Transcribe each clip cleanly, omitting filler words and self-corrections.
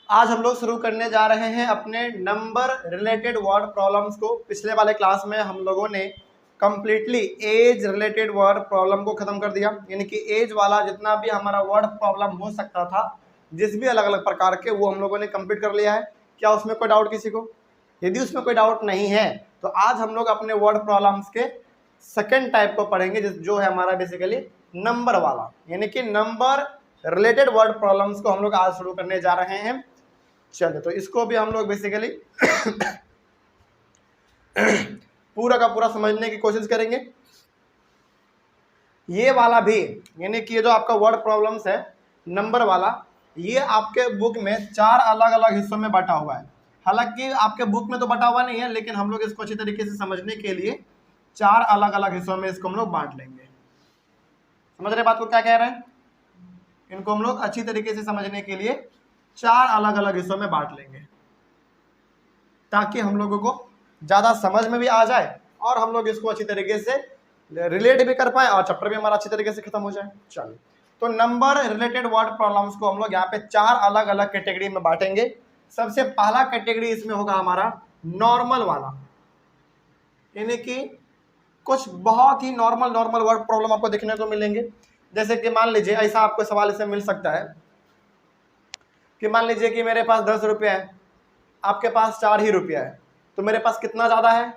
आज हम लोग शुरू करने जा रहे हैं अपने नंबर रिलेटेड वर्ड प्रॉब्लम्स को। पिछले वाले क्लास में हम लोगों ने completely age related word problem को खत्म कर दिया, यानी कि एज वाला जितना भी हमारा वर्ड प्रॉब्लम हो सकता था, जिस भी अलग अलग प्रकार के, वो हम लोगों ने कंप्लीट कर लिया है। क्या उसमें कोई डाउट किसी को? यदि उसमें कोई डाउट नहीं है तो आज हम लोग अपने वर्ड प्रॉब्लम्स के सेकेंड टाइप को पढ़ेंगे, जो है हमारा बेसिकली नंबर वाला, यानी कि नंबर रिलेटेड वर्ड प्रॉब्लम्स को हम लोग आज शुरू करने जा रहे हैं। चलिए, तो इसको भी हम लोग बेसिकली पूरा का पूरा समझने की कोशिश करेंगे। ये वाला भी, यानी कि ये जो आपका वर्ड प्रॉब्लम्स है नंबर वाला, ये आपके बुक में 4 अलग अलग हिस्सों में बटा हुआ है। हालांकि आपके बुक में तो बटा हुआ नहीं है, लेकिन हम लोग इसको अच्छी तरीके से समझने के लिए 4 अलग अलग हिस्सों में इसको हम लोग बांट लेंगे। समझ रहे बात को क्या कह रहे हैं? इनको हम लोग अच्छी तरीके से समझने के लिए 4 अलग अलग हिस्सों में बांट लेंगे, ताकि हम लोगों को ज़्यादा समझ में भी आ जाए और हम लोग इसको अच्छी तरीके से रिलेट भी कर पाए और चैप्टर भी हमारा अच्छी तरीके से खत्म हो जाए। चलिए, तो नंबर रिलेटेड वर्ड प्रॉब्लम्स को हम लोग यहाँ पे 4 अलग अलग कैटेगरी में बांटेंगे। सबसे पहला कैटेगरी इसमें होगा हमारा नॉर्मल वाला, यानी कि कुछ बहुत ही नॉर्मल वर्ड प्रॉब्लम आपको देखने को मिलेंगे। जैसे कि मान लीजिए ऐसा आपको सवाल इसमें मिल सकता है कि मान लीजिए कि मेरे पास 10 रुपया है, आपके पास 4 ही रुपया है, तो मेरे पास कितना ज़्यादा है?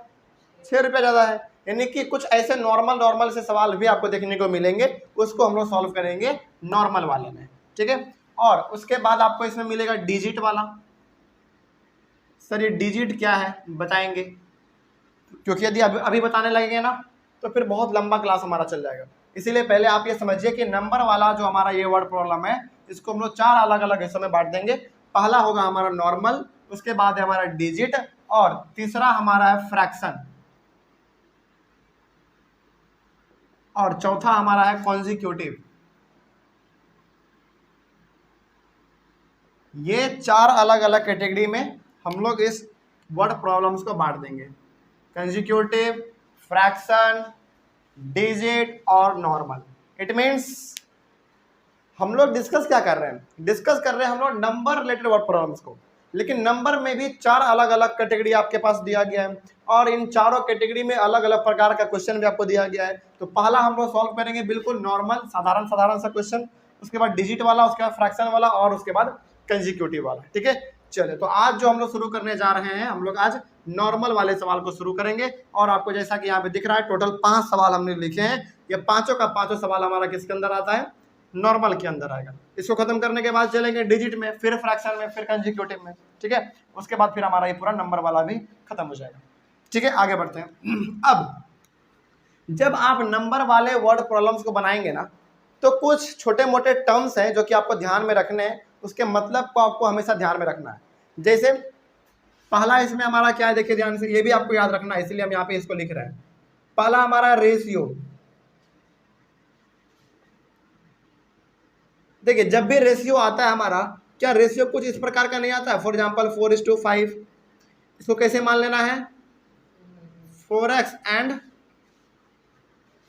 6 रुपया ज़्यादा है। यानी कि कुछ ऐसे नॉर्मल से सवाल भी आपको देखने को मिलेंगे, उसको हम लोग सॉल्व करेंगे नॉर्मल वाले में, ठीक है। और उसके बाद आपको इसमें मिलेगा डिजिट वाला। सर ये डिजिट क्या है बताएंगे, क्योंकि यदि अभी बताने लगेंगे ना तो फिर बहुत लंबा क्लास हमारा चल जाएगा। इसीलिए पहले आप ये समझिए कि नंबर वाला जो हमारा ये वर्ड प्रॉब्लम है, इसको हम लोग 4 अलग अलग हिस्सों में बांट देंगे। पहला होगा हमारा नॉर्मल, उसके बाद है हमारा डिजिट, और तीसरा हमारा है फ्रैक्शन, और चौथा हमारा है कॉन्जिक्यूटिव। ये 4 अलग अलग कैटेगरी में हम लोग इस वर्ड प्रॉब्लम्स को बांट देंगे: कॉन्जिक्यूटिव, फ्रैक्शन, डिजिट और नॉर्मल। इट मीन्स हम लोग डिस्कस क्या कर रहे हैं? डिस्कस कर रहे हैं हम लोग नंबर रिलेटेड वर्ड प्रॉब्लम्स को, लेकिन नंबर में भी 4 अलग अलग कैटेगरी आपके पास दिया गया है, और इन चारों कैटेगरी में अलग अलग प्रकार का क्वेश्चन भी आपको दिया गया है। तो पहला हम लोग सॉल्व करेंगे बिल्कुल नॉर्मल साधारण सा क्वेश्चन, उसके बाद डिजिट वाला, उसके बाद फ्रैक्शन वाला, और उसके बाद कंजिक्यूटिव वाला, ठीक है। चलिए, तो आज जो हम लोग शुरू करने जा रहे हैं, हम लोग आज नॉर्मल वाले सवाल को शुरू करेंगे। और आपको जैसा कि यहाँ पे दिख रहा है, टोटल 5 सवाल हमने लिखे हैं। ये पांचों का पांचों सवाल हमारा किसके अंदर आता है? नॉर्मल के अंदर आएगा। इसको खत्म करने के बाद चलेंगे डिजिट में, फिर फ्रैक्शन में, फिर कंजिक्यूटिव में, ठीक है। उसके बाद फिर हमारा ये पूरा नंबर वाला भी खत्म हो जाएगा, ठीक है। आगे बढ़ते हैं। अब जब आप नंबर वाले वर्ड प्रॉब्लम्स को बनाएंगे ना, तो कुछ छोटे मोटे टर्म्स हैं जो कि आपको ध्यान में रखने हैं, उसके मतलब को आपको हमेशा ध्यान में रखना है। जैसे पहला इसमें हमारा क्या है, देखिए ध्यान से, ये भी आपको याद रखना है, इसलिए हम यहाँ पे इसको लिख रहे हैं। पहला हमारा रेशियो। देखिए, जब भी रेशियो आता है हमारा, क्या रेशियो कुछ इस प्रकार का नहीं आता है? फॉर एग्जाम्पल 4:5, इसको कैसे मान लेना है? 4x and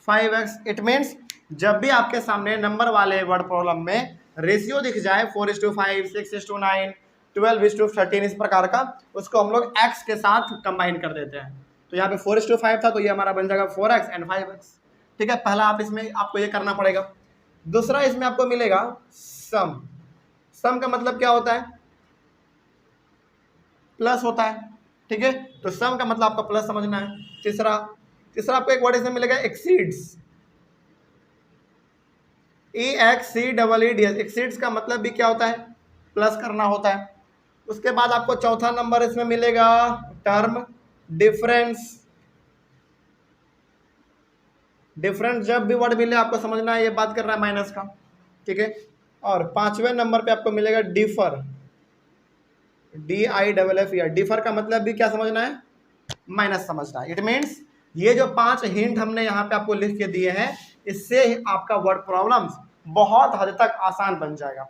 5x। It means जब भी आपके सामने नंबर वाले वर्ड प्रॉब्लम में रेशियो दिख जाए 4:5, 6:9, 12:13, इस प्रकार का, उसको हम लोग x के साथ कंबाइन कर देते हैं। तो यहाँ पे 4:5 था, तो ये हमारा बन जाएगा 4x एंड 5x, ठीक है। पहला आप इसमें आपको ये करना पड़ेगा। दूसरा इसमें आपको मिलेगा सम। सम का मतलब क्या होता है? प्लस होता है, ठीक है। तो सम का मतलब आपको प्लस समझना है। तीसरा आपको एक वर्ड इसमें मिलेगा एक्सीड्स, EXCEEDS। एक्सीड्स का मतलब भी क्या होता है? प्लस करना होता है। उसके बाद आपको चौथा नंबर इसमें मिलेगा टर्म डिफरेंस। डिफरेंस जब भी वर्ड मिले आपको समझना है ये बात कर रहा है माइनस का, ठीक है। और 5वें नंबर पे आपको मिलेगा डिफर, DIFFER। डिफर का मतलब भी क्या समझना है? माइनस समझना है। इट मीन्स ये जो 5 हिंट हमने यहाँ पे आपको लिख के दिए हैं, इससे आपका वर्ड प्रॉब्लम्स बहुत हद तक आसान बन जाएगा।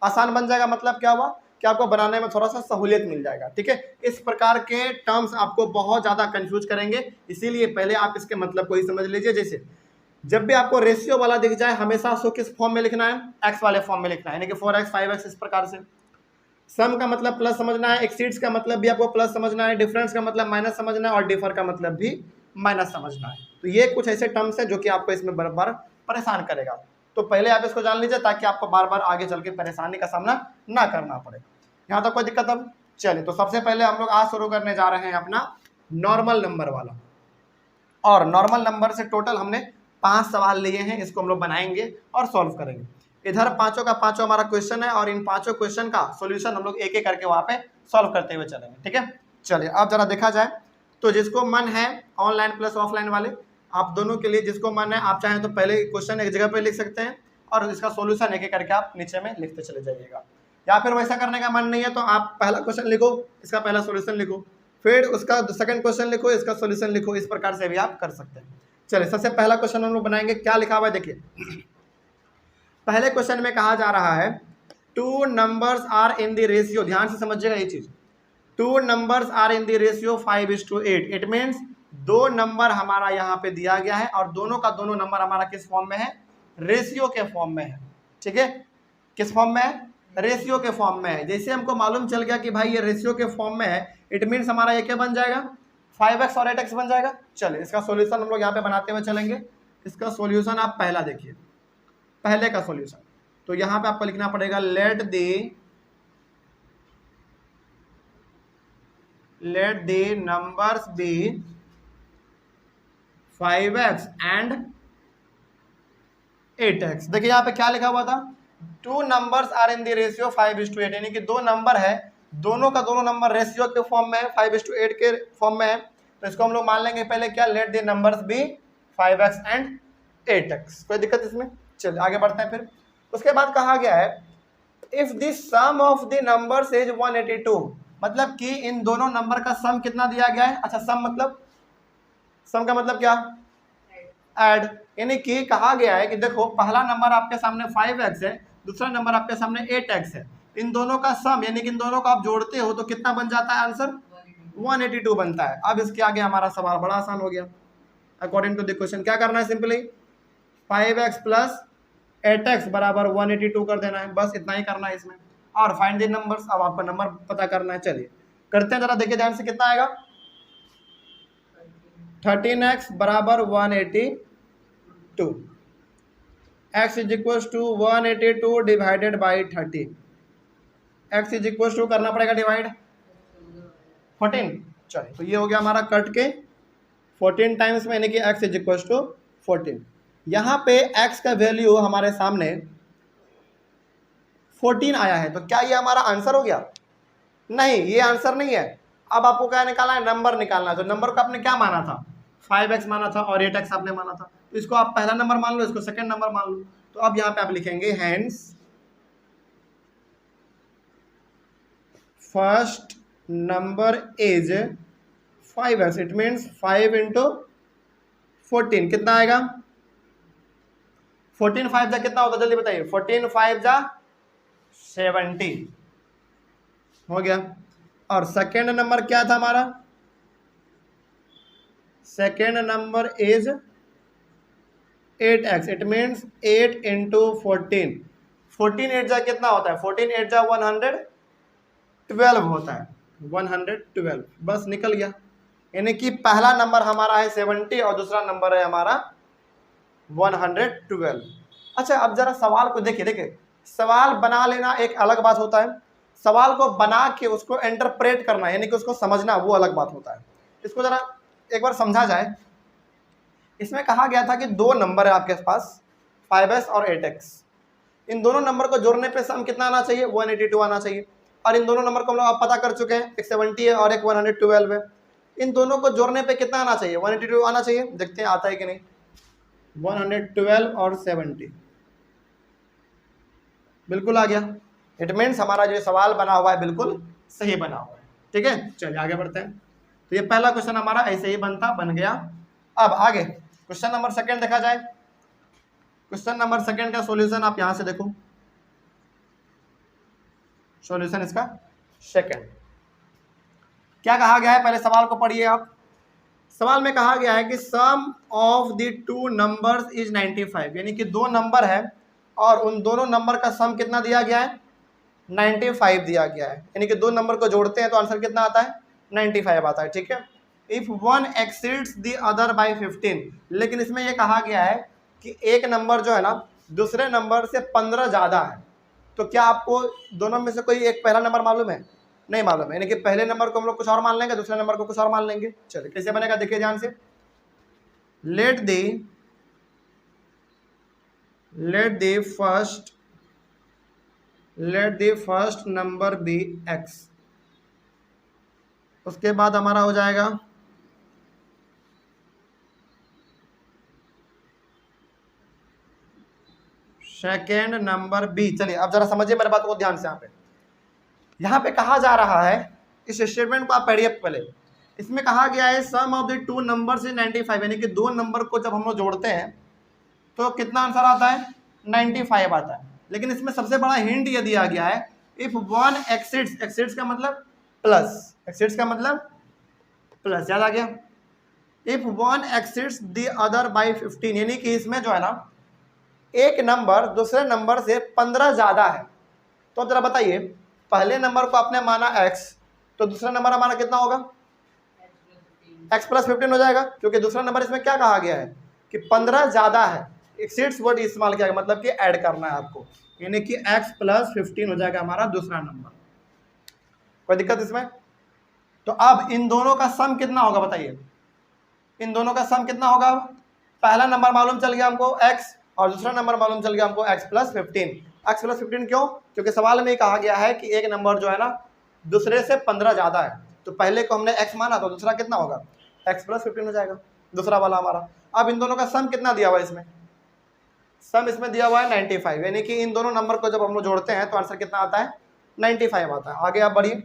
आसान बन जाएगा मतलब क्या हुआ कि आपको बनाने में थोड़ा सा सहूलियत मिल जाएगा, ठीक है। इस प्रकार के टर्म्स आपको बहुत ज़्यादा कंफ्यूज करेंगे, इसीलिए पहले आप इसके मतलब को ही समझ लीजिए। जैसे जब भी आपको रेशियो वाला दिख जाए, हमेशा उसको किस फॉर्म में लिखना है? एक्स वाले फॉर्म में लिखना है, यानी कि 4x 5x, इस प्रकार से। सम का मतलब प्लस समझना है, एक्सीड्स का मतलब भी आपको प्लस समझना है, डिफरेंस का मतलब माइनस समझना है और डिफर का मतलब भी माइनस समझना है। तो ये कुछ ऐसे टर्म्स है जो कि आपको इसमें बार बार परेशान करेगा। तो पहले आप इसको जान लीजिए ताकि आपको बार बार आगे चल के परेशानी का सामना ना करना पड़े। यहाँ तक कोई दिक्कत? अब चलिए, तो सबसे पहले हम लोग आज शुरू करने जा रहे हैं अपना नॉर्मल नंबर वाला। और नॉर्मल नंबर से टोटल हमने 5 सवाल लिए हैं, इसको हम लोग बनाएंगे और सॉल्व करेंगे। इधर पांचों का पांचों हमारा क्वेश्चन है और इन पांचों क्वेश्चन का सॉल्यूशन हम लोग एक एक करके वहां पे सॉल्व करते हुए चलेंगे, ठीक है। चलिए, अब जरा देखा जाए तो जिसको मन है ऑनलाइन प्लस ऑफलाइन वाले, आप दोनों के लिए जिसको मन है, आप चाहें तो पहले क्वेश्चन एक जगह पे लिख सकते हैं और इसका सॉल्यूशन एक एक करके आप नीचे में लिखते चले जाइएगा। या फिर वैसा करने का मन नहीं है तो आप पहला क्वेश्चन लिखो, इसका पहला सॉल्यूशन लिखो, फिर उसका सेकंड क्वेश्चन लिखो, इसका सॉल्यूशन लिखो, इस प्रकार से भी आप कर सकते हैं। चलिए, सबसे पहला क्वेश्चन हम लोग बनाएंगे। क्या लिखा हुआ है देखिए, पहले क्वेश्चन में कहा जा रहा है two numbers are in the ratio, ध्यान से समझिएगा ये चीज, two numbers are in the ratio 5:8। It means दो नंबर हमारा यहाँ पे दिया गया है और दोनों का दोनों नंबर हमारा किस फॉर्म में है? रेशियो के फॉर्म में है, ठीक है। किस फॉर्म में है? रेशियो के फॉर्म में है। जैसे हमको मालूम चल गया कि भाई ये रेशियो के फॉर्म में है, इट मीन्स हमारा ये क्या बन जाएगा? 5x और 8x बन जाएगा। चलिए, इसका सॉल्यूशन हम लोग यहाँ पे बनाते हुए चलेंगे। इसका सॉल्यूशन आप पहला देखिए, पहले का सॉल्यूशन। तो यहाँ पे आपको लिखना पड़ेगा let the numbers be 5x and 8x। देखिए यहाँ पे क्या लिखा हुआ था? Two numbers are in the ratio 5:8, यानी कि दो नंबर है, दोनों का दोनों नंबर रेशियो के फॉर्म में है, 5:8 के फॉर्म में है। तो इसको हम लोग मान लेंगे पहले क्या, let the numbers be 5x and 8x। कोई दिक्कत इसमें? चलिए आगे बढ़ते हैं। फिर उसके बाद कहा गया है if the sum of the numbers is 182, मतलब कि इन दोनों नंबर का सम कितना दिया गया है? अच्छा, सम मतलब, सम का मतलब क्या? ऐड। यानी कि कहा गया है कि देखो, पहला नंबर आपके सामने 5x है, दूसरा नंबर आपके सामने 8x है, इन दोनों का सम यानी कि इन दोनों को आप जोड़ते हो तो कितना बन जाता है? आंसर 182 बनता है। अब इसके आगे हमारा सवाल बड़ा आसान हो गया। अकॉर्डिंग टू द क्वेश्चन क्या करना है? सिंपली 5x प्लस 8x बराबर 182 कर देना है, बस इतना ही करना है इसमें। और फाइंड द नंबर्स, अब आपको नंबर पता करना है। चलिए करते हैं, जरा देखिए ध्यान से, कितना आएगा? 13x बराबर 182, x is equal to 182 divided by 30। x is equal to करना पड़ेगा डिवाइड 14। चलिए, तो ये हो गया हमारा कट के 14 टाइम्स में, यानी कि x इज इक्वल टू 14। यहाँ पे x का वैल्यू हमारे सामने 14 आया है, तो क्या ये हमारा आंसर हो गया? नहीं, ये आंसर नहीं है। अब आपको क्या निकालना है? नंबर निकालना है। तो नंबर को आपने क्या माना था? 5x माना था और 8x आपने माना था, तो इसको आप पहला नंबर मान लो, इसको सेकंड नंबर मान लो। तो अब यहाँ पे आप लिखेंगे hence first number is 5x। It means 5 into 14 कितना आएगा? 14 5 जा कितना होता है? जल्दी बताइए। 14 5 जा 70 हो गया। और सेकेंड नंबर क्या था हमारा? Second number is 8x। It means 8 into 14। 14 8 जा कितना होता है? 14 8 जा 112 होता है, 112। बस निकल गया। यानी कि पहला नंबर हमारा है 70 और दूसरा नंबर है हमारा 112। अच्छा, अब जरा सवाल को देखिए, सवाल बना लेना एक अलग बात होता है, सवाल को बना के उसको इंटरप्रेट करना यानी कि उसको समझना वो अलग बात होता है। इसको जरा एक बार समझा जाए। इसमें कहा गया था कि दो नंबर है आपके पास 5x और 8x, इन दोनों नंबर को जोड़ने पे सम कितना आना चाहिए? 182 आना चाहिए। और इन दोनों नंबर को हम लोग आप पता कर चुके हैं, एक 70 है और एक 112 है। इन दोनों को जोड़ने पे कितना आना चाहिए? 182 आना चाहिए। देखते हैं आता है कि नहीं। 112 और 70 बिल्कुल आ गया। इट मीन्स हमारा जो सवाल बना हुआ है बिल्कुल सही बना हुआ है, ठीक है। चलिए आगे बढ़ते हैं। तो ये पहला क्वेश्चन हमारा ऐसे ही बन गया। अब आगे क्वेश्चन नंबर सेकंड देखा जाए। क्वेश्चन नंबर सेकंड का सॉल्यूशन आप यहां से देखो, सॉल्यूशन इसका सेकंड क्या कहा गया है? पहले सवाल को पढ़िए आप। सवाल में कहा गया है कि sum of the two numbers is 95, यानी कि दो नंबर है और उन दोनों नंबर का सम कितना दिया गया है? 95 दिया गया है, यानी कि दो नंबर को जोड़ते हैं तो आंसर कितना आता है 95 आता है। ठीक है, if one exceeds the other by 15, लेकिन इसमें ये कहा गया है कि एक नंबर जो है ना दूसरे नंबर से 15 ज़्यादा है, तो क्या आपको दोनों में से कोई एक पहला नंबर मालूम है? नहीं मालूम है, यानी कि पहले नंबर को हम लोग कुछ और मान लेंगे, दूसरे नंबर को कुछ और मान लेंगे। चलिए कैसे बनेगा देखिए ध्यान से। Let the first number be x, उसके बाद हमारा हो जाएगा सेकेंड नंबर बी। चलिए अब जरा समझिए मेरे बात को ध्यान से। यहाँ पे कहा जा रहा है, इस स्टेटमेंट को आप पढ़िए पहले। इसमें कहा गया है sum of the two numbers is 95, यानी कि दो नंबर को जब हम लोग जोड़ते हैं तो कितना आंसर आता है 95 आता है। लेकिन इसमें सबसे बड़ा हिंट ये दिया गया है इफ वन एक्सिड्स का मतलब प्लस, एक्सिड्स का मतलब प्लस, याद आ गया। If one exceeds the other by 15, यानी कि इसमें जो है ना एक नंबर दूसरे नंबर से 15 ज़्यादा है। तो अब जरा बताइए, पहले नंबर को आपने माना x, तो दूसरा नंबर हमारा कितना होगा x प्लस 15 हो जाएगा, क्योंकि दूसरा नंबर इसमें क्या कहा गया है कि 15 ज़्यादा है। एक्सीड्स वर्ड इस्तेमाल किया गया, मतलब कि ऐड करना है आपको, यानी कि x प्लस 15 हो जाएगा हमारा दूसरा नंबर। कोई दिक्कत इसमें? तो अब इन दोनों का सम कितना होगा बताइए, इन दोनों का सम कितना होगा? पहला नंबर मालूम चल गया हमको x, और दूसरा नंबर मालूम चल गया हमको x प्लस 15। x प्लस 15 क्यों? क्योंकि सवाल में कहा गया है कि एक नंबर जो है ना दूसरे से 15 ज़्यादा है, तो पहले को हमने x माना तो दूसरा कितना होगा x प्लस 15 हो जाएगा दूसरा वाला हमारा। अब इन दोनों का सम कितना दिया हुआ है इसमें? सम इसमें दिया हुआ है 95, यानी कि इन दोनों नंबर को जब हम लोग जोड़ते हैं तो आंसर कितना आता है 95 आता है। आगे आप बढ़िए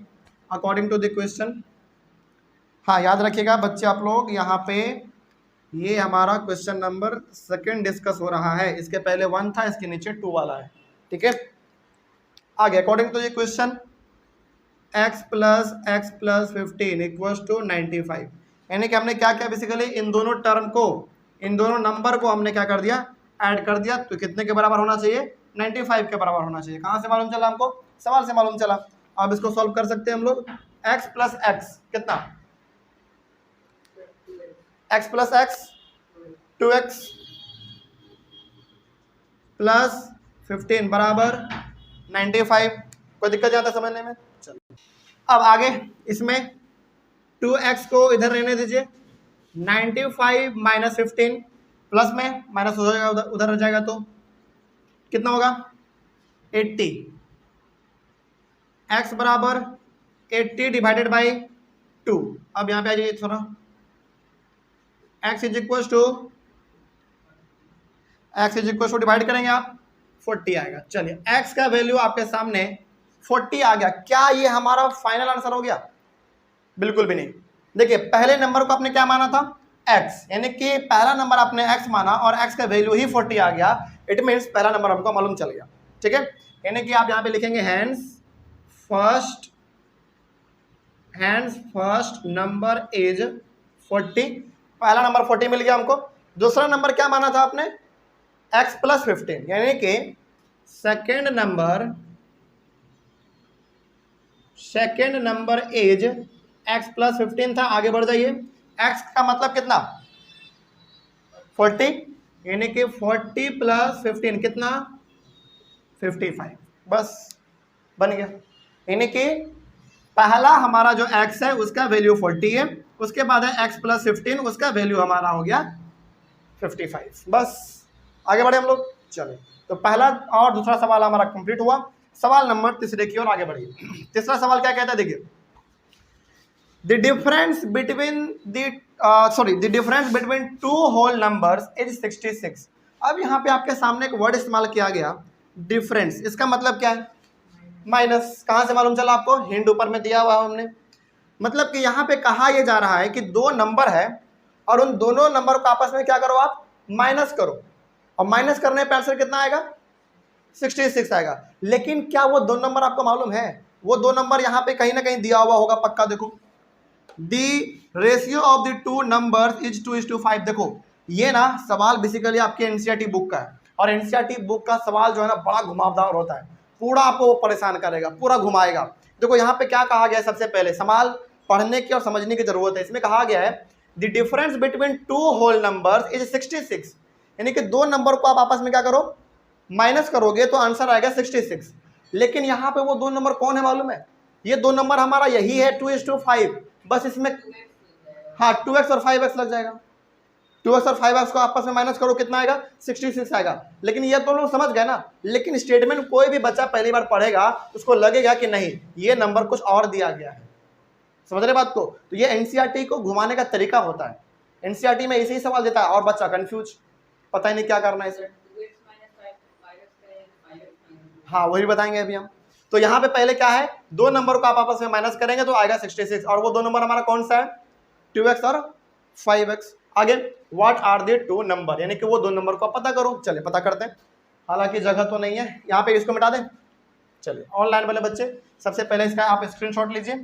अकॉर्डिंग टू द क्वेश्चन। हाँ याद रखिएगा बच्चे आप लोग, यहाँ पे ये हमारा क्वेश्चन नंबर सेकंड डिस्कस हो रहा है, इसके पहले 1 था, इसके नीचे 2 वाला है। ठीक है, आगे अकॉर्डिंग टू ये question x plus 15 equals to 95, यानी कि हमने क्या किया बेसिकली इन दोनों टर्म को, इन दोनों नंबर को हमने क्या कर दिया ऐड कर दिया, तो कितने के बराबर होना चाहिए 95 के बराबर होना चाहिए। कहाँ से मालूम चला हमको? सवाल से मालूम चला। अब इसको सॉल्व कर सकते हैं हम लोग। x प्लस x कितना, x plus x 2x plus 15 बराबर 95। कोई दिक्कत नहीं आता समझने में? चलो अब आगे इसमें 2x को इधर रहने दीजिए, 95 माइनस 15 प्लस में माइनस हो जाएगा, उधर रह जाएगा तो कितना होगा 80। x बराबर 80 डिवाइडेड बाई 2। अब यहाँ पे आ जाइए थोड़ा, x is equal to divide करेंगे आप 40 आएगा। चलिए x का वैल्यू आपके सामने 40 आ गया। क्या ये हमारा फाइनल आंसर हो गया? बिल्कुल भी नहीं। देखिए पहले नंबर को आपने क्या माना था x, यानी कि पहला नंबर आपने x माना और x का वैल्यू ही 40 आ गया, इट मीन्स पहला नंबर हमको मालूम चल गया। ठीक है, यानी कि आप यहाँ पे लिखेंगे हैंस फर्स्ट नंबर इज 40, पहला नंबर 40 मिल गया हमको। दूसरा नंबर क्या माना था आपने x प्लस 15, यानी कि second number as x plus 15 था। आगे बढ़ जाइए, x का मतलब कितना 40, यानी कि 40 प्लस 15 कितना 55, बस बन गया। यानी कि पहला हमारा जो x है उसका वैल्यू 40 है, उसके बाद है x प्लस 15, उसका वैल्यू हमारा हो गया 55। बस आगे बढ़े हम लोग। चलिए तो पहला और दूसरा सवाल हमारा कंप्लीट हुआ। सवाल नंबर तीसरे की ओर आगे बढ़िए। तीसरा सवाल क्या कहता है देखिए, the difference between two whole numbers is 66। अब यहाँ पे आपके सामने एक वर्ड इस्तेमाल किया गया डिफरेंस, इसका मतलब क्या है माइनस। कहाँ से मालूम चला आपको? हिंट ऊपर में दिया हुआ हमने। मतलब कि यहाँ पे कहा यह जा रहा है कि दो नंबर है और उन दोनों नंबर को आपस में क्या करो आप माइनस करो, और माइनस करने पे आंसर कितना आएगा 66 आएगा। लेकिन क्या वो दो नंबर आपको मालूम है? वो दो नंबर यहाँ पे कहीं ना कहीं दिया हुआ होगा पक्का। देखो दी ratio of the two numbers is 2:5। देखो ये ना सवाल बेसिकली आपके एनसीईआरटी बुक का है, और एनसीईआरटी बुक का सवाल जो है ना बड़ा घुमावदार होता है। पूरा आपको वो परेशान करेगा, पूरा घुमाएगा। देखो यहाँ पे क्या कहा गया है, सबसे पहले सवाल पढ़ने की और समझने की जरूरत है। इसमें कहा गया है the difference between two whole numbers is 66, यानी कि दो नंबर को आप आपस में क्या करो, माइनस करोगे तो आंसर आएगा 66। लेकिन यहाँ पे वो दो नंबर कौन है मालूम है, ये दो नंबर हमारा यही है 2:5, बस इसमें हाँ 2x और 5x लग जाएगा। 2x और 5x को आपस में माइनस करो, कितना आएगा, 66 आएगा। लेकिन ये तो लोग समझ गए ना, लेकिन स्टेटमेंट कोई भी बच्चा पहली बार पढ़ेगा उसको लगेगा कि नहीं ये नंबर कुछ और दिया गया है, समझ रहे बात को। तो ये एनसीईआरटी को घुमाने का तरीका होता है, एनसीईआरटी में ऐसे ही सवाल देता है और बच्चा कंफ्यूज, पता ही नहीं क्या करना है इसे। हाँ वही बताएंगे अभी हम। तो यहाँ पे पहले क्या है, दो नंबर को आप आपस में माइनस करेंगे तो आएगा 66, और वो दो नंबर हमारा कौन सा है, 2x और 5x। आगे what are the two number, यानी कि वो दो नंबर को पता करो। चलिए पता करते हैं, हालांकि जगह तो नहीं है यहाँ पे, इसको मिटा दें। चलिए ऑनलाइन वाले बच्चे सबसे पहले इसका आप स्क्रीनशॉट लीजिए,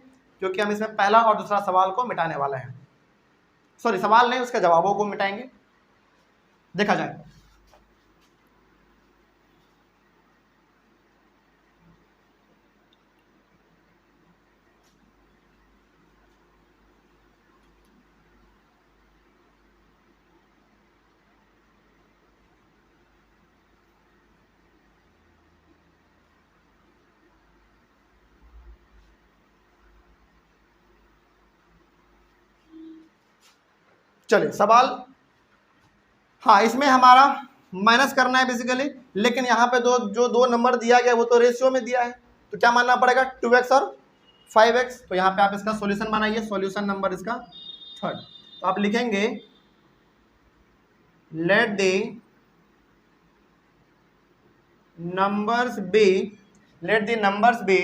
क्योंकि हम इसमें पहला और दूसरा सवाल को मिटाने वाले हैं। सॉरी सवाल नहीं, उसके जवाबों को मिटाएंगे, देखा जाए। चलिए सवाल, हाँ इसमें हमारा माइनस करना है बेसिकली, लेकिन यहाँ पे जो दो नंबर दिया गया वो तो रेशियो में दिया है, तो क्या मानना पड़ेगा, 2x और 5x। तो यहाँ पे आप इसका सॉल्यूशन बनाइए, सॉल्यूशन नंबर इसका थर्ड। तो आप लिखेंगे let the numbers be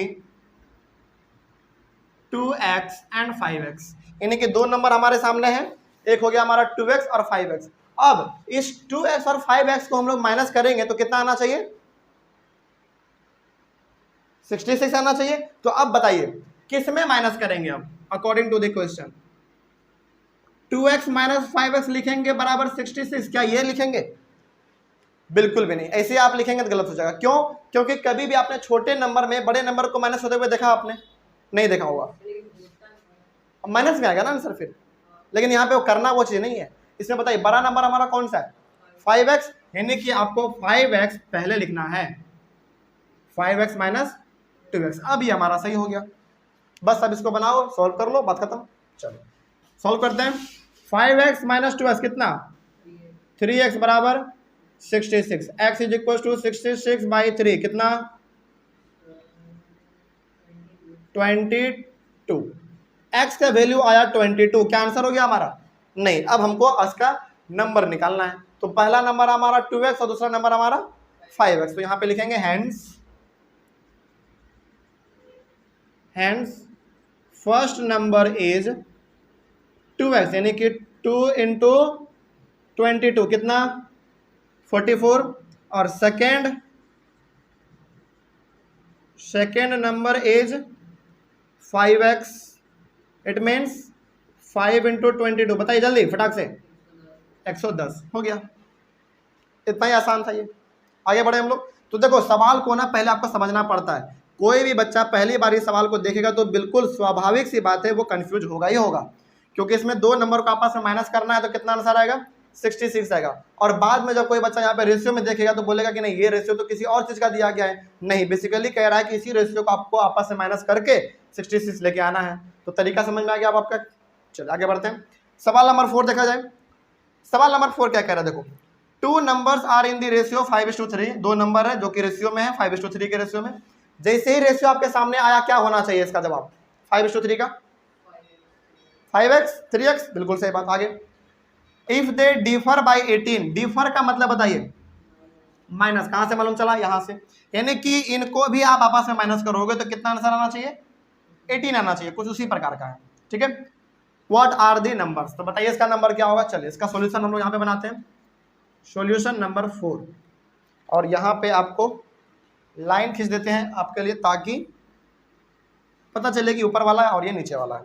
2x and 5x, यानी कि दो नंबर हमारे सामने हैं, एक हो गया हमारा 2x और 5x। अब इस 2x और 5x को हम लोग माइनस करेंगे तो कितना आना चाहिए, 66 आना चाहिए। तो अब बताइए किस में माइनस करेंगे, अब according to the question 2x minus 5x लिखेंगे बराबर 66, क्या ये लिखेंगे, बिल्कुल भी नहीं। ऐसे आप लिखेंगे तो गलत हो जाएगा। क्यों, क्योंकि कभी भी आपने छोटे नंबर में बड़े नंबर को माइनस होते हुए देखा, आपने नहीं देखा होगा, माइनस में आएगा ना आंसर फिर। लेकिन यहाँ पे वो करना वो चीज नहीं है। इसमें बताइए बड़ा नंबर हमारा कौन सा है, 5x, यानी कि आपको 5x पहले लिखना है, 5x माइनस 2x। अब ये हमारा सही हो गया, बस अब इसको बनाओ, सॉल्व कर लो, बात खत्म। चलो सॉल्व करते हैं। 5x माइनस 2x कितना, 3x बराबर 66, x is equal to 66 by 3 कितना, 22। x का वैल्यू आया 22, क्या आंसर हो गया हमारा, नहीं। अब हमको इसका नंबर निकालना है, तो पहला नंबर हमारा 2x और दूसरा नंबर हमारा 5x। तो यहां पे लिखेंगे hence first number is 2x, यानी कि 2 इंटू 22 कितना, 44, और second number is 5x, it means 5 into 22, बताइए जल्दी फटाक से, 110 हो गया। इतना ही आसान था ये। आगे बढ़े हम लोग। तो देखो सवाल को ना पहले आपको समझना पड़ता है। कोई भी बच्चा पहली बार इस सवाल को देखेगा तो बिल्कुल स्वाभाविक सी बात है वो कंफ्यूज होगा ही होगा, क्योंकि इसमें दो नंबर को आपस में माइनस करना है, तो कितना आंसर आएगा, 66 आएगा। और बाद में जब कोई बच्चा यहाँ पे रेशियो में देखेगा तो बोलेगा कि नहीं ये रेशियो तो किसी और चीज का दिया गया है, नहीं, बेसिकली कह रहा है कि इसी रेशियो को आपको आपस में माइनस करके 66 लेके आना है। तो तरीका समझ में आ गया अब आपका। चलिए आगे बढ़ते हैं। सवाल नंबर 4 देखा जाए। सवाल नंबर 4 क्या कह रहा है, देखो, two numbers are in the ratio 5:3, दो नंबर है जो कि रेशियो में है 5:3 के रेशियो में। जैसे ही रेशियो आपके सामने आया क्या होना चाहिए इसका जवाब, 5:3 का 5x 3x, बिल्कुल सही बात। आगे if they differ by 18, differ का मतलब बताइए, माइनस, कहां से मालूम चला, यहां से, यानी कि इनको भी आप आपस में माइनस करोगे तो कितना आंसर आना चाहिए, 18 आना चाहिए, कुछ उसी प्रकार का है। ठीक है, व्हाट आर दी नंबर्स, तो बताइए इसका नंबर क्या होगा। चलिए इसका सॉल्यूशन हम लोग यहाँ पे बनाते हैं, सॉल्यूशन नंबर 4, और यहाँ पे आपको लाइन खींच देते हैं आपके लिए ताकि पता चले कि ऊपर वाला है और ये नीचे वाला है।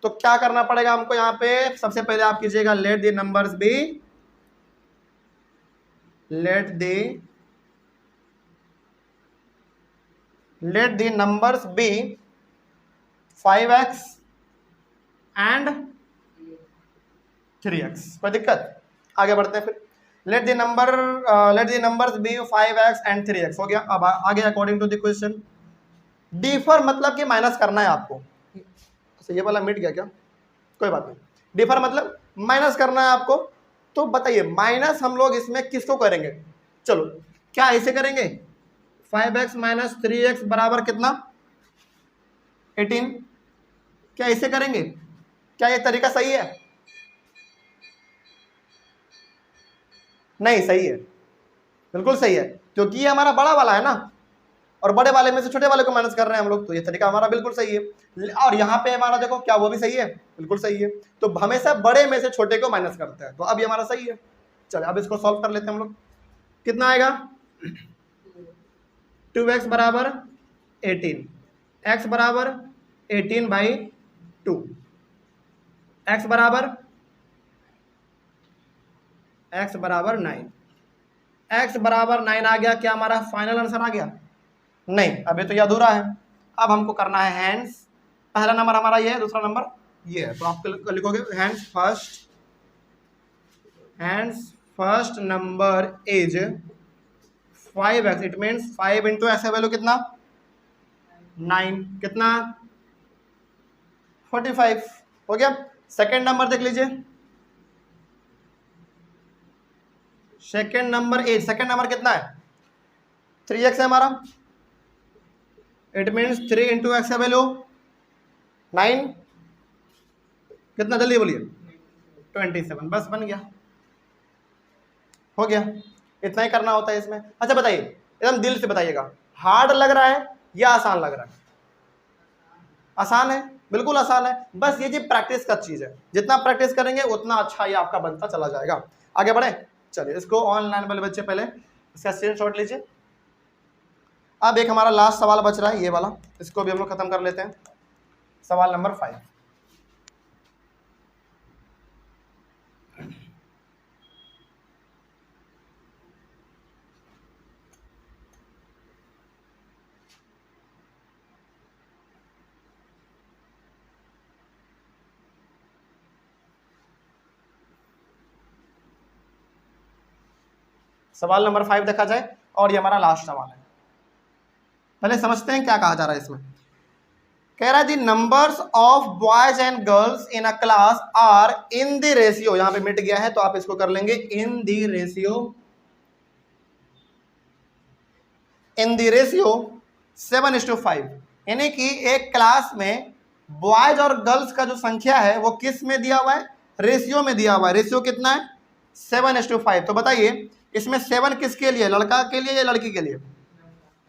तो क्या करना पड़ेगा हमको यहाँ पे, सबसे पहले आप कीजिएगा let the numbers let the numbers be 5x and 3x। कोई दिक्कत? आगे बढ़ते हैं फिर। Let the numbers be 5x and 3x हो गया। अब आगे according to the question. Differ मतलब कि माइनस करना है आपको। अच्छा ये वाला मिट गया क्या? कोई बात नहीं। डिफर मतलब माइनस करना है आपको। तो बताइए माइनस हम लोग इसमें किसको करेंगे? चलो क्या ऐसे करेंगे? 5x माइनस 3x बराबर कितना? 18। क्या ऐसे करेंगे? क्या ये तरीका सही है? नहीं सही है, बिल्कुल सही है, क्योंकि ये हमारा बड़ा वाला है ना, और बड़े वाले में से छोटे वाले को माइनस कर रहे हैं हम लोग, तो ये तरीका हमारा बिल्कुल सही है। और यहाँ पे हमारा देखो क्या वो भी सही है, बिल्कुल सही है। तो हमेशा बड़े में से छोटे को माइनस करते हैं, तो अब ये हमारा सही है। चलिए अब इसको सॉल्व कर लेते हैं हम लोग। कितना आएगा? 2x बराबर 18, x बराबर 18/2, x बराबर 9, x बराबर 9 आ गया। क्या हमारा फाइनल आंसर आ गया? नहीं, अभी तो ये अधूरा है। अब हमको करना है हैंड्स। पहला नंबर हमारा ये है, दूसरा नंबर ये है, तो आप लिखोगे hands first number is 5x। It means 5 into x value कितना? 9। कितना? 45 हो गया। सेकेंड नंबर देख लीजिए। सेकेंड नंबर कितना है? 3x है हमारा। It means 3 into x value 9। कितना? जल्दी बोलिए। 27। बस बन गया, हो गया। इतना ही करना होता है इसमें। अच्छा बताइए, एकदम दिल से बताइएगा, हार्ड लग रहा है या आसान लग रहा है? आसान है, बिल्कुल आसान है। बस ये जी प्रैक्टिस का चीज है, जितना प्रैक्टिस करेंगे उतना अच्छा ये आपका बनता चला जाएगा। आगे बढ़े। चलिए इसको ऑनलाइन वाले बच्चे पहले इसका स्क्रीनशॉट लीजिए। अब एक हमारा लास्ट सवाल बच रहा है, ये वाला, इसको भी हम लोग खत्म कर लेते हैं। सवाल नंबर 5। सवाल नंबर 5 देखा जाए, और ये हमारा लास्ट सवाल है। पहले समझते हैं क्या कहा जा रहा है इसमें। कह रहा है the numbers of boys and girls in a class are in the ratio. यहां पे मिट गया है तो आप इसको कर लेंगे इन द रेशियो 7:5। यानी कि एक क्लास में बॉयज और गर्ल्स का जो संख्या है वो किस में दिया हुआ है? रेशियो में दिया हुआ है। रेशियो कितना है? 7:5। तो बताइए इसमें 7 किसके लिए? लड़का के लिए या लड़की के लिए?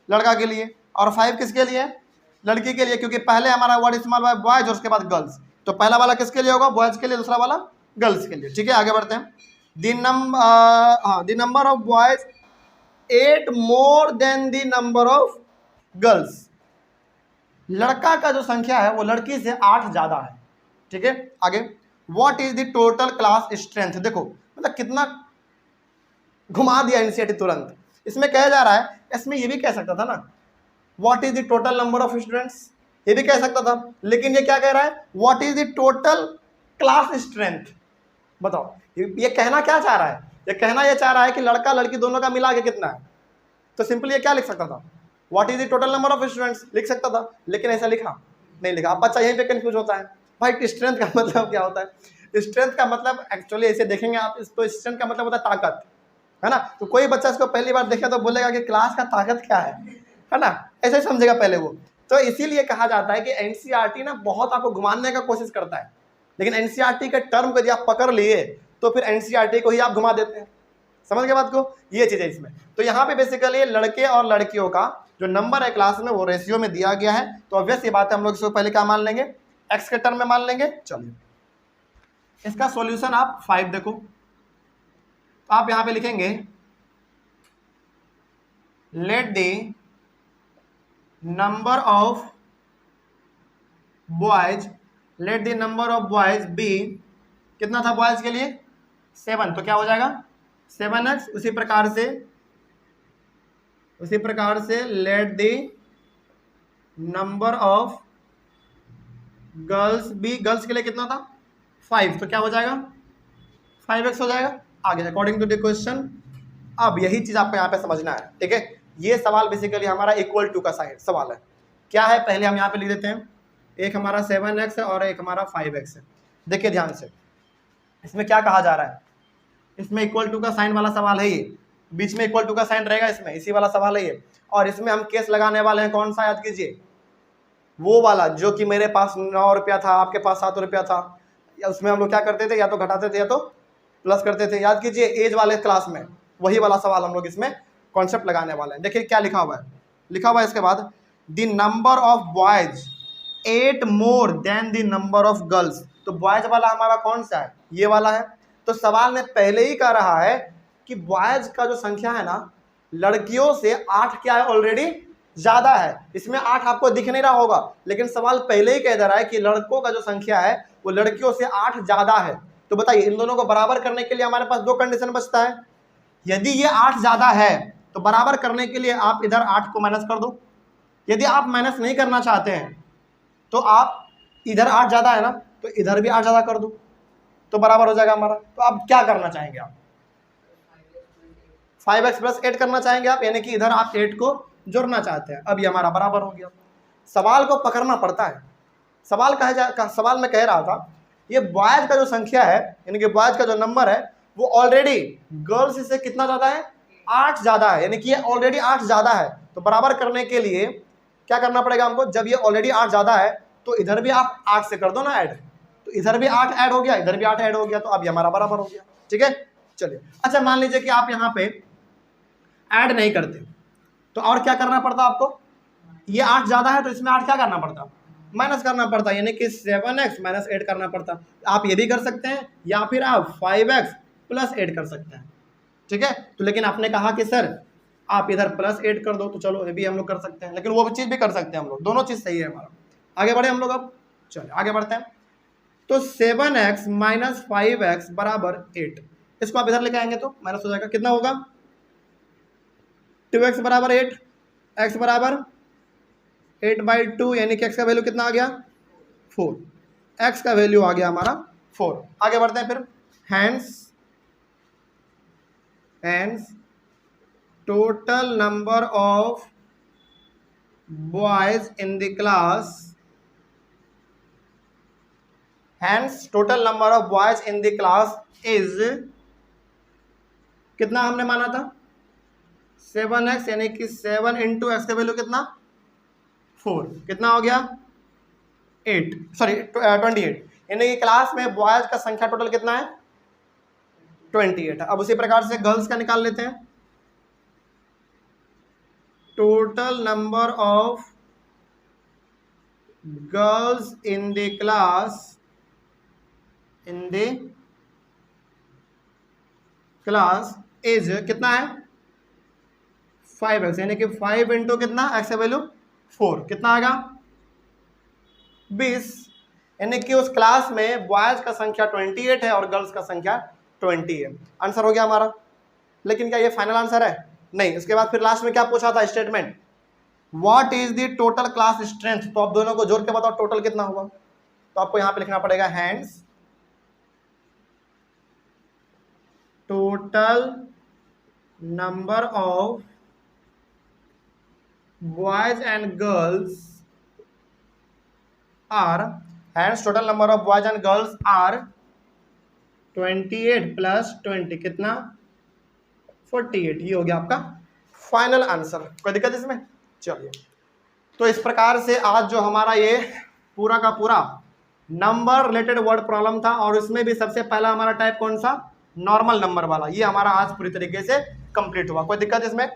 लड़का के लिए। और 5 किसके लिए? लड़की के लिए, क्योंकि पहले हमारा वर्ड इस्तेमाल हुआ है बॉयज और उसके बाद गर्ल्स। तो पहला वाला किसके लिए होगा? बॉयज के लिए, दूसरा वाला गर्ल्स के लिए। ठीक है आगे बढ़ते हैं। The number of boys 8 more than the number of girls. लड़का का जो संख्या है वो लड़की से 8 ज्यादा है। ठीक है आगे। What is the total class strength. देखो मतलब कितना घुमा दिया एनसीईआरटी तुरंत। इसमें कहा जा रहा है, इसमें ये भी कह सकता था ना what is the total number of students, ये भी कह सकता था, लेकिन ये क्या कह रहा है? What is the total class strength. बताओ ये कहना क्या चाह रहा है? ये कहना ये चाह रहा है कि लड़का लड़की दोनों का मिला के कितना है। तो सिंपली ये क्या लिख सकता था? What is the total number of students लिख सकता था, लेकिन ऐसा लिखा नहीं लिखा। अब बच्चा यहीं पे कंफ्यूज होता है, भाई स्ट्रेंथ का मतलब क्या होता है? स्ट्रेंथ का मतलब एक्चुअली ऐसे देखेंगे आप इसको, स्ट्रेंथ का मतलब होता है ताकत, है ना। तो कोई बच्चा इसको पहली बार देखे तो बोलेगा कि क्लास का ताकत क्या है ना, ऐसे समझेगा पहले वो। तो इसीलिए कहा जाता है कि एनसीईआरटी ना बहुत आपको घुमाने का कोशिश करता है, लेकिन एनसीईआरटी के टर्म को यदि आप पकड़ लिए तो फिर एनसीईआरटी को ही आप घुमा देते हैं। समझ गए बात को? ये चीज है इसमें। तो यहाँ पे बेसिकली लड़के और लड़कियों का जो नंबर है क्लास में वो रेशियो में दिया गया है। तो ऑब्वियस ये बात है, हम लोग इसको पहले क्या मान लेंगे? एक्स के टर्म में मान लेंगे। चलिए इसका सॉल्यूशन आप 5 देखो, तो आप यहां पे लिखेंगे let the number of boys be, कितना था बॉयज के लिए? 7। तो क्या हो जाएगा? 7x। उसी प्रकार से let the number of girls be, girls के लिए कितना था 5, तो क्या हो जाएगा 5x हो जाएगा आगे अकॉर्डिंग टू द क्वेश्चन। अब यही चीज आपको यहाँ पे समझना है, ठीक है। ये सवाल बेसिकली हमारा इक्वल टू का साइड सवाल है। क्या है पहले हम यहाँ पे लिख देते हैं, एक हमारा 7x है और एक हमारा 5x है। देखिए ध्यान से, इसमें क्या कहा जा रहा है, इसमें इक्वल टू का साइन वाला सवाल है, ये बीच में इक्वल टू का साइन रहेगा, इसमें इसी वाला सवाल है ये। और इसमें हम केस लगाने वाले हैं कौन सा, याद कीजिए वो वाला जो कि मेरे पास 9 रुपया था, आपके पास 7 रुपया था, या उसमें हम लोग क्या करते थे, या तो घटाते थे या तो प्लस करते थे। याद कीजिए एज वाले क्लास में वही वाला सवाल हम लोग इसमें कॉन्सेप्ट लगाने वाले हैं। देखिए क्या लिखा हुआ है, लिखा हुआ है इसके बाद the number of boys 8 more than the number of girls. तो बॉयज वाला हमारा कौन सा है, ये वाला है। तो सवाल में पहले ही कह रहा है कि बॉयज का जो संख्या है ना लड़कियों से 8 क्या है ऑलरेडी ज्यादा है। इसमें 8 आपको दिख नहीं रहा होगा, लेकिन सवाल पहले ही कह दे रहा है कि लड़कों का जो संख्या है वो लड़कियों से 8 ज्यादा है। तो बताइए इन दोनों को बराबर करने के लिए हमारे पास 2 कंडीशन बचता है। यदि ये 8 ज्यादा है तो बराबर करने के लिए आप इधर 8 को माइनस कर दो। यदि आप माइनस नहीं करना चाहते हैं तो आप इधर 8 ज्यादा है ना तो इधर भी 8 ज्यादा कर दो, तो बराबर हो जाएगा हमारा। तो आप क्या करना चाहेंगे, आप 5x प्लस 8 करना चाहेंगे आप, यानी कि इधर आप 8 को जोड़ना चाहते हैं। अब ये हमारा बराबर हो गया। सवाल को पकड़ना पड़ता है। सवाल में कह रहा था ये बॉयज का जो संख्या है यानी कि बॉयज का जो नंबर है वो ऑलरेडी गर्ल्स से कितना ज्यादा है, 8 ज्यादा है, यानी कि ये ऑलरेडी 8 ज्यादा है। तो बराबर करने के लिए क्या करना पड़ेगा हमको, जब ये ऑलरेडी 8 ज्यादा है तो इधर भी आप 8 से कर दो ना ऐड, तो इधर भी 8 ऐड हो गया, इधर भी 8 ऐड हो गया, तो अब ये हमारा बराबर हो गया। ठीक है चलिए। अच्छा मान लीजिए कि आप यहाँ पे ऐड नहीं करते तो और क्या करना पड़ता आपको, ये 8 ज्यादा है तो इसमें 8 क्या करना पड़ता, माइनस करना पड़ता, यानी कि 7x माइनस 8 करना पड़ता। आप ये भी कर सकते हैं या फिर आप 5x प्लस 8 कर सकते हैं। ठीक है तो लेकिन आपने कहा कि सर आप इधर प्लस 8 कर दो, तो चलो ये भी हम लोग कर सकते हैं, लेकिन वो चीज़ भी कर सकते हैं हम लोग, दोनों चीज़ सही है हमारा। आगे बढ़े हम लोग, अब चलिए आगे बढ़ते हैं। तो 7x माइनस 5x बराबर 8, इसको आप इधर लेके आएंगे तो माइनस हो जाएगा, कितना होगा 2x बराबर 8, x बराबर 8/2, यानी कि x का वैल्यू कितना आ गया 4, x का वैल्यू आ गया हमारा 4। आगे बढ़ते हैं फिर, hence total number of boys in the class, hence total number of boys in the class is, कितना हमने माना था 7x, यानी कि 7 इंटू एक्स का वैल्यू कितना 4, कितना हो गया 28, यानी कि क्लास में बॉयज का संख्या टोटल कितना है 28। अब उसी प्रकार से गर्ल्स का निकाल लेते हैं, total number of girls in the class is कितना है 5x, यानी कि 5 इंटू कितना एक्स का वैल्यू 4, कितना आएगा 20, यानी कि उस क्लास में बॉयज का संख्या 28 है और गर्ल्स का संख्या 20 है। आंसर हो गया हमारा। लेकिन क्या ये फाइनल आंसर है, नहीं। इसके बाद फिर लास्ट में क्या पूछा था statement, what is the total class strength, तो आप दोनों को जोड़ के बताओ टोटल कितना होगा। तो आपको यहां पे लिखना पड़ेगा hence total number of boys and girls are, hence total number of boys and girls are 28 plus 20, कितना 48। ये हो गया आपका फाइनल आंसर। कोई दिक्कत इसमें, चलिए। तो इस प्रकार से आज जो हमारा ये पूरा का पूरा नंबर रिलेटेड वर्ड प्रॉब्लम था, और उसमें भी सबसे पहला हमारा टाइप कौन सा, नॉर्मल नंबर वाला, ये हमारा आज पूरी तरीके से कंप्लीट हुआ। कोई दिक्कत इसमें।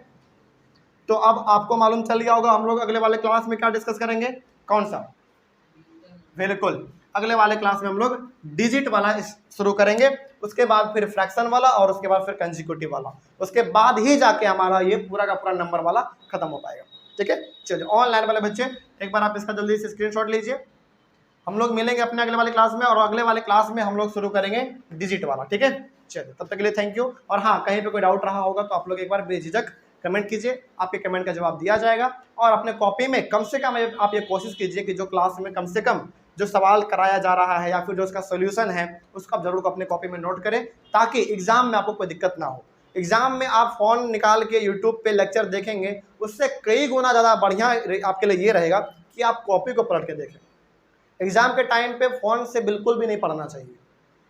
तो अब आपको मालूम चल गया होगा हम लोग अगले वाले क्लास में क्या डिस्कस करेंगे, कौन सा, बिल्कुल अगले वाले क्लास में हम लोग डिजिट वाला शुरू करेंगे, उसके बाद फिर फ्रैक्शन वाला, और उसके बाद फिर कंसेक्यूटिव वाला, उसके बाद ही जाके हमारा ये पूरा का पूरा नंबर वाला खत्म हो पाएगा। ठीक है चलिए, ऑनलाइन वाले बच्चे एक बार आप इसका जल्दी से स्क्रीनशॉट लीजिए। हम लोग मिलेंगे अपने अगले वाले क्लास में, और अगले वाले क्लास में हम लोग शुरू करेंगे डिजिट वाला। ठीक है चलिए, तब तक के लिए थैंक यू। और हाँ, कहीं पे कोई डाउट रहा होगा तो आप लोग एक बार बेझिझक कमेंट कीजिए, आपके कमेंट का जवाब दिया जाएगा। और अपने कॉपी में कम से कम आप ये कोशिश कीजिए कि जो क्लास में कम से कम जो सवाल कराया जा रहा है या फिर जो उसका सोल्यूशन है उसको आप जरूर अपने कॉपी में नोट करें, ताकि एग्जाम में आपको कोई दिक्कत ना हो। एग्जाम में आप फ़ोन निकाल के यूट्यूब पे लेक्चर देखेंगे, उससे कई गुना ज़्यादा बढ़िया आपके लिए ये रहेगा कि आप कॉपी को पलट के देखें। एग्जाम के टाइम पे फ़ोन से बिल्कुल भी नहीं पढ़ना चाहिए,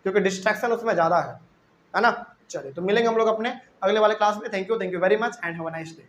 क्योंकि डिस्ट्रैक्शन उसमें ज़्यादा है ना। चलिए, तो मिलेंगे हम लोग अपने अगले वाले क्लास में। Thank you very much and have a nice day.